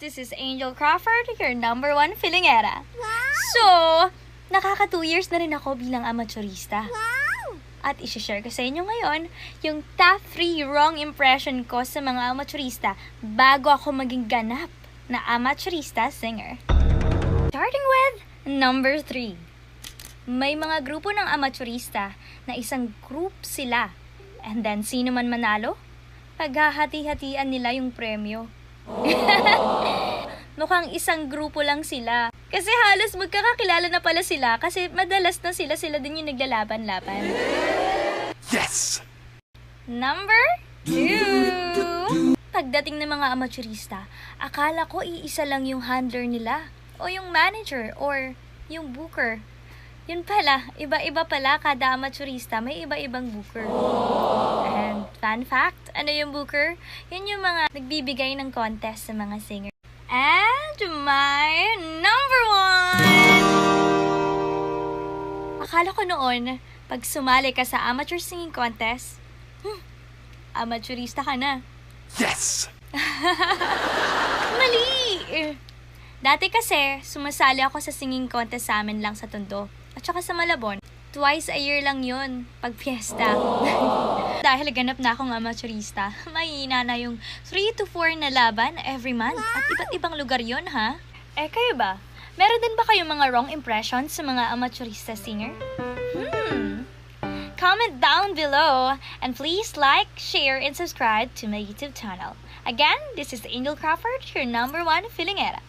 This is Angel Crawford, your number one filingera. So, nakaka 2 years na rin ako bilang amateurista. At isi-share ko sa inyo ngayon yung top 3 wrong impression ko sa mga amateurista bago ako maging ganap na amateurista singer. Starting with number 3. May mga grupo ng amateurista na isang group sila. And then, sino man manalo, paghahati-hatian nila yung premyo. Mukhang isang grupo lang sila. Kasi halos magkakakilala na pala sila kasi madalas na sila din yung naglalaban-laban. Yes! Number 2. Pagdating ng mga amateurista, akala ko iisa lang yung handler nila o yung manager or yung booker. Yun pala, iba-iba pala kada amateurista, may iba-ibang booker. And fun fact, ano yung booker? Yun yung mga nagbibigay ng contest sa mga singer. And my number 1! Akala ko noon, pag sumali ka sa amateur singing contest, amateurista ka na. Yes! Mali! Dati kasi, sumasali ako sa singing contest sa amin lang sa Tondo. At saka sa Malabon. Twice a year lang yun, pag fiesta. Dahil ganap na akong amateurista, mahina na yung 3 to 4 na laban every month. At iba't ibang lugar yun, ha? Eh, kayo ba? Meron din ba kayong mga wrong impressions sa mga amateurista singer? Comment down below and please like, share, and subscribe to my YouTube channel. Again, this is Angel Crawford, your number one filingera.